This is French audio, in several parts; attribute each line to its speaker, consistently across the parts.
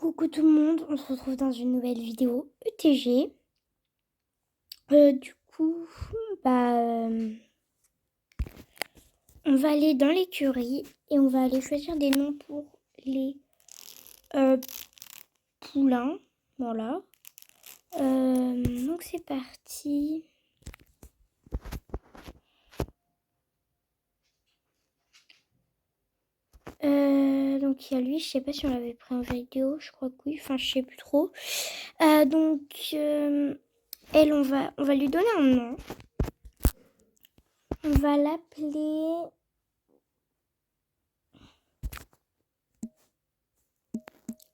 Speaker 1: Coucou tout le monde, on se retrouve dans une nouvelle vidéo ETG. Du coup, on va aller dans l'écurie et on va aller choisir des noms pour les poulains. Voilà. Donc c'est parti. Donc il y a lui, je sais pas si on l'avait pris en vidéo, je crois que oui, enfin je sais plus trop. Elle, on va lui donner un nom. On va l'appeler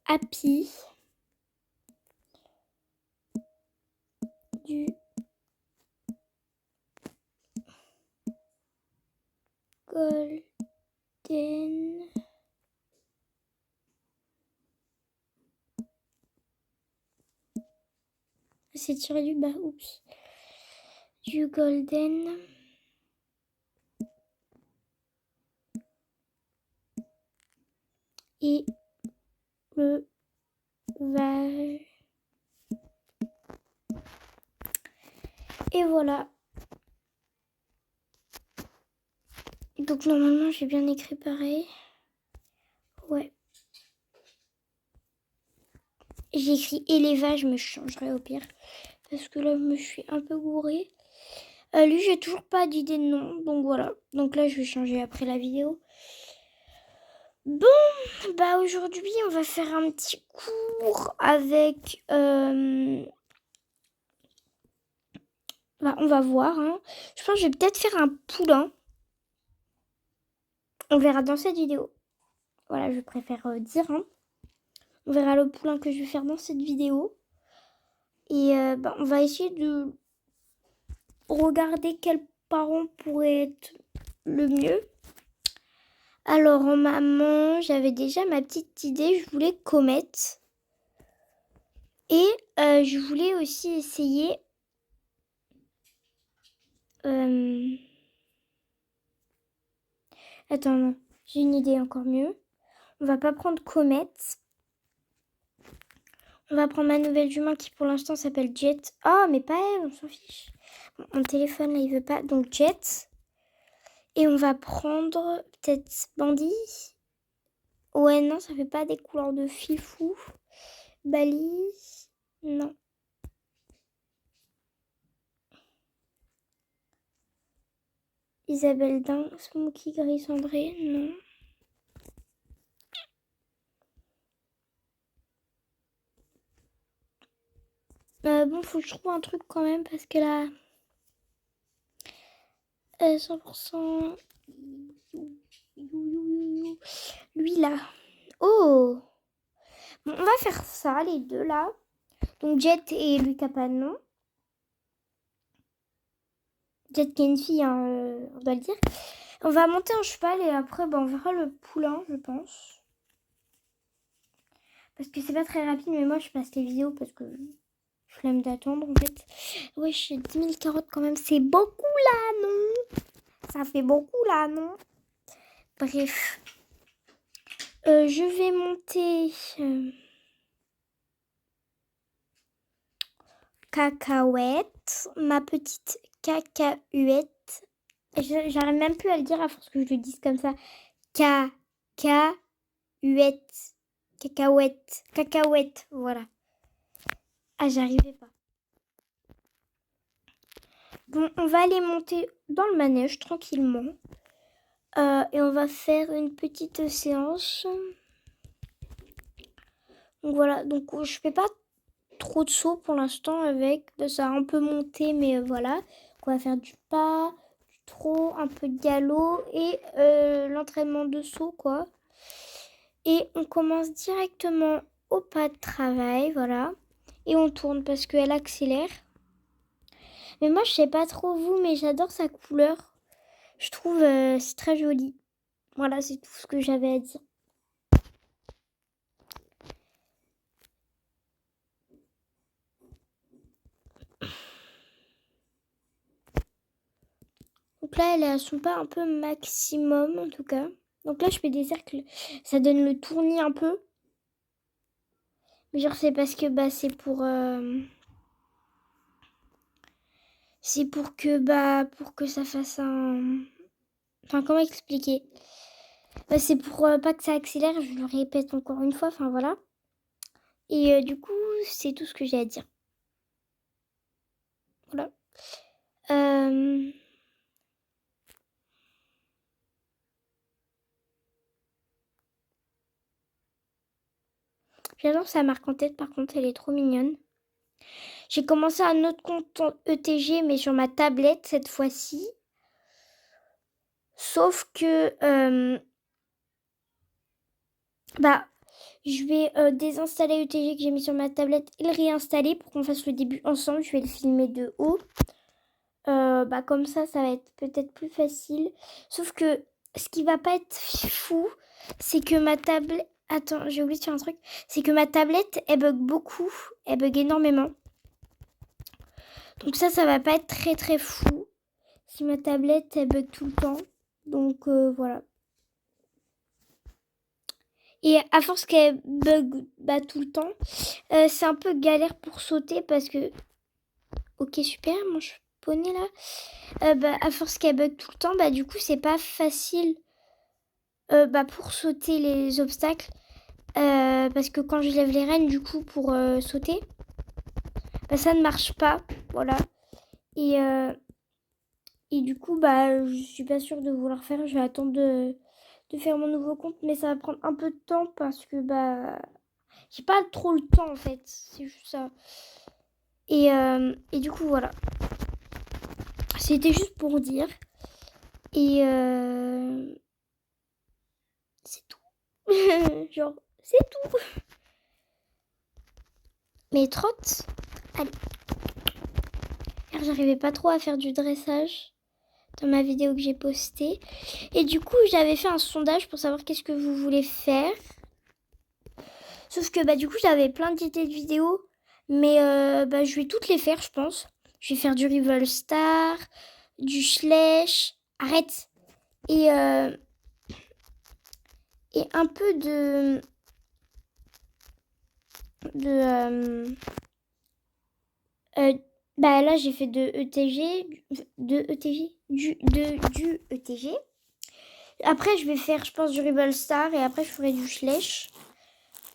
Speaker 1: Happy du Golden. C'est tiré du bas, oups. Du Golden. Et le Val. Et voilà. Donc normalement j'ai bien écrit pareil. Ouais. J'ai écrit élevage, mais je changerai au pire. Parce que là je me suis un peu gourée. Lui j'ai toujours pas d'idée de nom. Donc voilà. Donc là je vais changer après la vidéo. Bon, bah aujourd'hui on va faire un petit cours avec... on va voir. Hein. Je pense que je vais peut-être faire un poulain. On verra dans cette vidéo. Voilà, je préfère dire. Hein. On verra le poulain que je vais faire dans cette vidéo. Et on va essayer de regarder quel parent pourrait être le mieux. Alors, en maman, j'avais déjà ma petite idée. Je voulais Comet. Et je voulais aussi essayer... Attends, non. J'ai une idée encore mieux. On va pas prendre Comet. On va prendre ma nouvelle jument qui pour l'instant s'appelle Jet. Oh, mais pas elle, on s'en fiche. Bon, mon téléphone là, il veut pas. Donc Jet. Et on va prendre peut-être Bandit. Ouais, non, ça fait pas des couleurs de fifou. Bali. Non. Isabelle Dain. Smokey Gris Cendré. Non. Bon, faut que je trouve un truc quand même parce que là... 100%... Lui là. Oh! Bon, on va faire ça, les deux là. Donc Jet et lui qui n'a pas de nom. Jet qui est une fille, hein, on doit le dire. On va monter en cheval et après on verra le poulain, je pense. Parce que c'est pas très rapide, mais moi je passe les vidéos parce que flemme d'attendre en fait. Ouais, je suis 10 000 carottes quand même, c'est beaucoup là, non? Ça fait beaucoup là, non? Bref. Je vais monter... Cacahuète, ma petite cacahuète. J'arrive même plus à le dire à force que je le dise comme ça. Cacahuète. Cacahuète. Cacahuète, voilà. Ah, j'arrivais pas. Bon, on va aller monter dans le manège tranquillement. Et on va faire une petite séance. Donc voilà, donc je fais pas trop de sauts pour l'instant avec. Ça a un peu monté, mais voilà. On va faire du pas, du trot, un peu de galop et l'entraînement de saut, quoi. Et on commence directement au pas de travail, voilà. Et on tourne parce qu'elle accélère. Mais moi, je sais pas trop vous, mais j'adore sa couleur. Je trouve c'est très joli. Voilà, c'est tout ce que j'avais à dire. Donc là, elle est à son pas un peu maximum, en tout cas. Donc là, je fais des cercles. Ça donne le tournis un peu. Mais genre, c'est parce que c'est pour que ça fasse un... Enfin, comment expliquer? C'est pour pas que ça accélère, je le répète encore une fois, enfin voilà. Et du coup, c'est tout ce que j'ai à dire. Voilà. J'adore sa marque en tête, par contre, elle est trop mignonne. J'ai commencé un autre compte en ETG, mais sur ma tablette cette fois-ci. Sauf que je vais désinstaller ETG que j'ai mis sur ma tablette et le réinstaller pour qu'on fasse le début ensemble. Je vais le filmer de haut. Comme ça va être peut-être plus facile. Sauf que ce qui va pas être fou, c'est que ma tablette... Attends, j'ai oublié de faire un truc. C'est que ma tablette, elle bug beaucoup. Elle bug énormément. Donc ça va pas être très très fou. Si ma tablette, elle bug tout le temps. Donc voilà. Et à force qu'elle bug tout le temps, c'est un peu galère pour sauter parce que... Ok, super, mon poney là. À force qu'elle bug tout le temps, du coup, c'est pas facile pour sauter les obstacles. Parce que quand je lève les rênes, du coup, pour sauter, ça ne marche pas. Voilà. Et du coup, je suis pas sûre de vouloir faire. Je vais attendre de faire mon nouveau compte, mais ça va prendre un peu de temps parce que j'ai pas trop le temps en fait, c'est juste ça. Et du coup voilà, c'était juste pour dire. Et c'est tout. Genre c'est tout. Mais trotte, allez. Car j'arrivais pas trop à faire du dressage dans ma vidéo que j'ai postée. Et du coup j'avais fait un sondage pour savoir qu'est-ce que vous voulez faire. Sauf que du coup j'avais plein d'idées de vidéos. Mais je vais toutes les faire je pense. Je vais faire du Rival Star, du Schleich. Arrête. Et un peu là j'ai fait du ETG. Après je vais faire je pense du Rival Star et après je ferai du Schleich.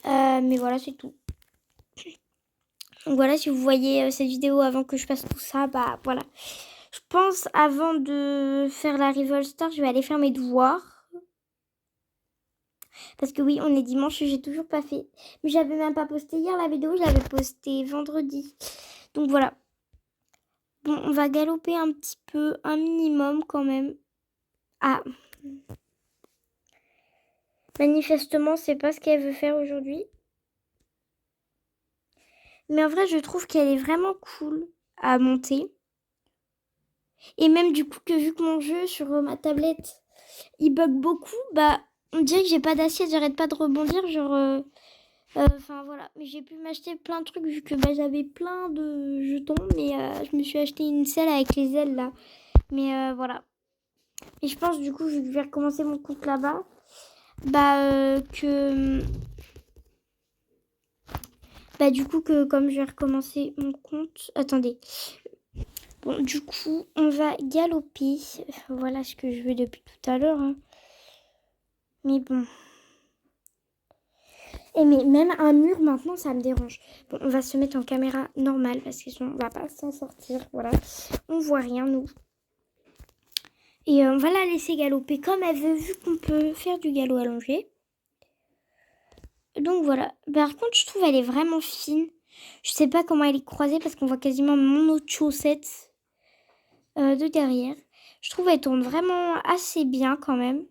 Speaker 1: Mais voilà c'est tout. Donc voilà, si vous voyez cette vidéo avant que je fasse tout ça, voilà. Je pense avant de faire la Rival Star, je vais aller faire mes devoirs. Parce que oui, on est dimanche, j'ai toujours pas fait. Mais j'avais même pas posté hier la vidéo, je l'avais postée vendredi. Donc voilà. Bon, on va galoper un petit peu, un minimum quand même. Ah. Manifestement, c'est pas ce qu'elle veut faire aujourd'hui. Mais en vrai, je trouve qu'elle est vraiment cool à monter. Et même du coup, vu que mon jeu sur ma tablette, il bug beaucoup, on dirait que j'ai pas d'assiette, j'arrête pas de rebondir, voilà. Mais j'ai pu m'acheter plein de trucs vu que j'avais plein de jetons, mais je me suis acheté une selle avec les ailes là. Mais voilà. Et je pense du coup, vu que je vais recommencer mon compte là-bas, du coup que comme je vais recommencer mon compte... Attendez. Bon, du coup, on va galoper. Voilà ce que je veux depuis tout à l'heure. Hein. Mais bon. Et mais même un mur maintenant, ça me dérange. Bon, on va se mettre en caméra normale parce qu'on va pas s'en sortir. Voilà. On voit rien, nous. Et on va la laisser galoper comme elle veut, vu qu'on peut faire du galop allongé. Donc voilà. Par contre, je trouve elle est vraiment fine. Je sais pas comment elle est croisée parce qu'on voit quasiment mon autre chaussette de derrière. Je trouve elle tourne vraiment assez bien quand même.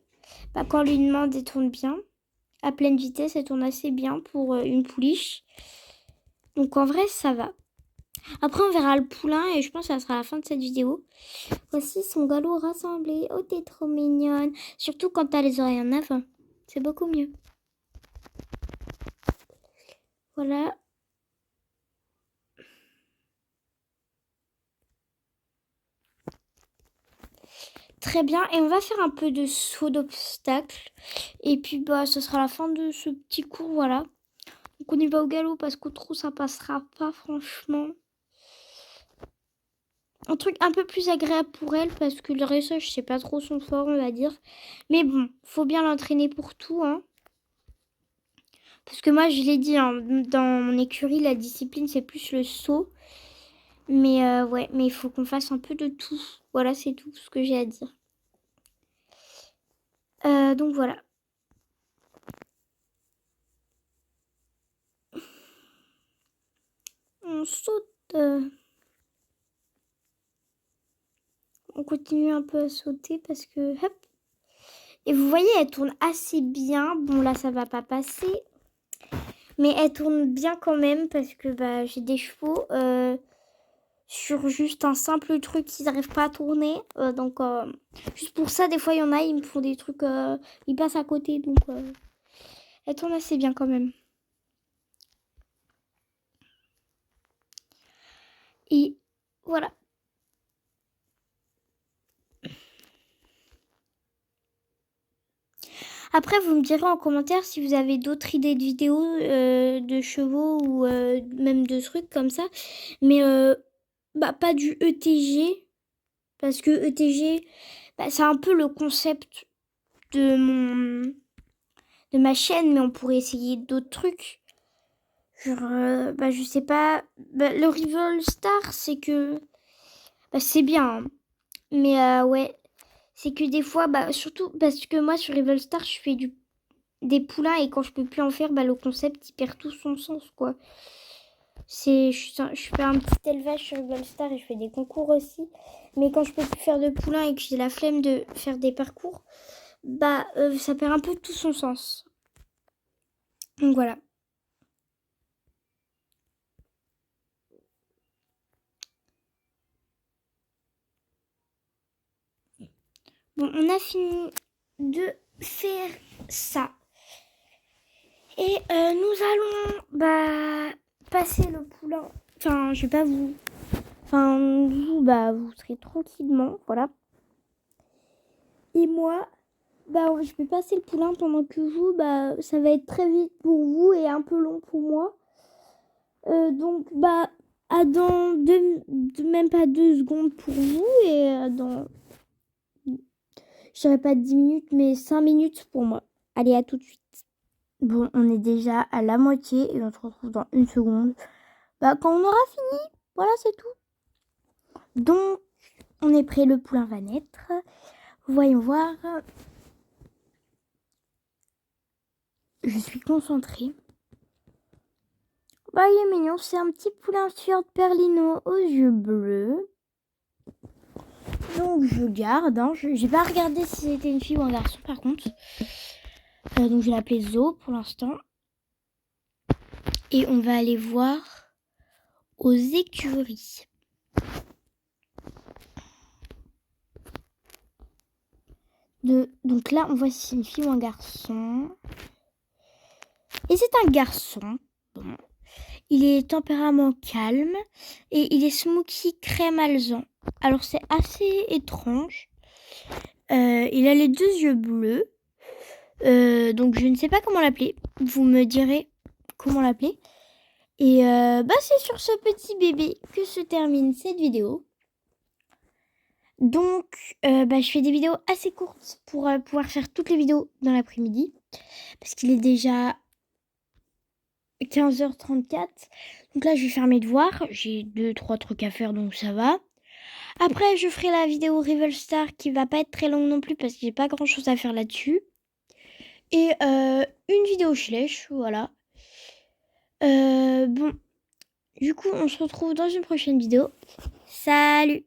Speaker 1: Quand on lui demande, elle tourne bien. À pleine vitesse, elle tourne assez bien pour une pouliche. Donc en vrai, ça va. Après, on verra le poulain et je pense que ça sera la fin de cette vidéo. Voici son galop rassemblé. Oh, t'es trop mignonne. Surtout quand t'as les oreilles en avant. C'est beaucoup mieux. Voilà. Très bien. Et on va faire un peu de saut d'obstacle. Et puis, ce sera la fin de ce petit cours. Voilà. Donc on y va au galop parce qu'au trot ça passera pas franchement. Un truc un peu plus agréable pour elle parce que le dressage c'est pas trop son fort on va dire. Mais bon, faut bien l'entraîner pour tout hein. Parce que moi je l'ai dit hein, dans mon écurie la discipline c'est plus le saut. Mais ouais, mais il faut qu'on fasse un peu de tout. Voilà, c'est tout ce que j'ai à dire. Donc voilà. On saute. On continue un peu à sauter parce que... Hop. Et vous voyez, elle tourne assez bien. Bon, là, ça va pas passer. Mais elle tourne bien quand même parce que bah, j'ai des chevaux sur juste un simple truc qu'ils n'arrivent pas à tourner. Donc, juste pour ça, des fois, il y en a, ils me font des trucs... ils passent à côté. Donc, elle tourne assez bien quand même. Et voilà. Après, vous me direz en commentaire si vous avez d'autres idées de vidéos de chevaux ou même de trucs comme ça. Mais bah, pas du ETG. Parce que ETG, bah, c'est un peu le concept de ma chaîne. Mais on pourrait essayer d'autres trucs. Genre, bah, je sais pas. Bah, le Rival Star, c'est que... Bah, c'est bien. Hein. Mais ouais, c'est que des fois, bah, surtout parce que moi sur Rival Star, je fais des poulains et quand je peux plus en faire, bah, le concept il perd tout son sens quoi. Je fais un petit élevage sur Rival Star et je fais des concours aussi. Mais quand je peux plus faire de poulains et que j'ai la flemme de faire des parcours, bah ça perd un peu tout son sens. Donc voilà. Bon, on a fini de faire ça. Et nous allons bah, passer le poulain. Enfin, je vais pas vous... Enfin, vous, bah, vous serez tranquillement, voilà. Et moi, bah, je vais passer le poulain pendant que vous, bah, ça va être très vite pour vous et un peu long pour moi. Donc, bah, à dans même pas 2 secondes pour vous et dans, je dirais pas 10 minutes, mais 5 minutes pour moi. Allez, à tout de suite. Bon, on est déjà à la moitié et on se retrouve dans 1 seconde. Bah, quand on aura fini, voilà, c'est tout. Donc, on est prêt, le poulain va naître. Voyons voir. Je suis concentrée. Bah, il est mignon, c'est un petit poulain Fjord Perlino aux yeux bleus. Donc, je garde. Hein. J'ai pas regardé si c'était une fille ou un garçon, par contre. Donc, je vais l'appeler Zo pour l'instant. Et on va aller voir aux écuries. Donc là, on voit si c'est une fille ou un garçon. Et c'est un garçon. Bon. Il est tempérament calme et il est smoky crème alezan. Alors c'est assez étrange. Il a les 2 yeux bleus. Donc je ne sais pas comment l'appeler. Vous me direz comment l'appeler. Et bah c'est sur ce petit bébé que se termine cette vidéo. Donc bah, je fais des vidéos assez courtes pour pouvoir faire toutes les vidéos dans l'après-midi. Parce qu'il est déjà 15h34. Donc là je vais faire mes devoirs. J'ai 2-3 trucs à faire donc ça va. Après je ferai la vidéo Rival Star qui va pas être très longue non plus parce que j'ai pas grand chose à faire là-dessus. Et une vidéo Schleich, voilà. Bon, du coup on se retrouve dans une prochaine vidéo. Salut!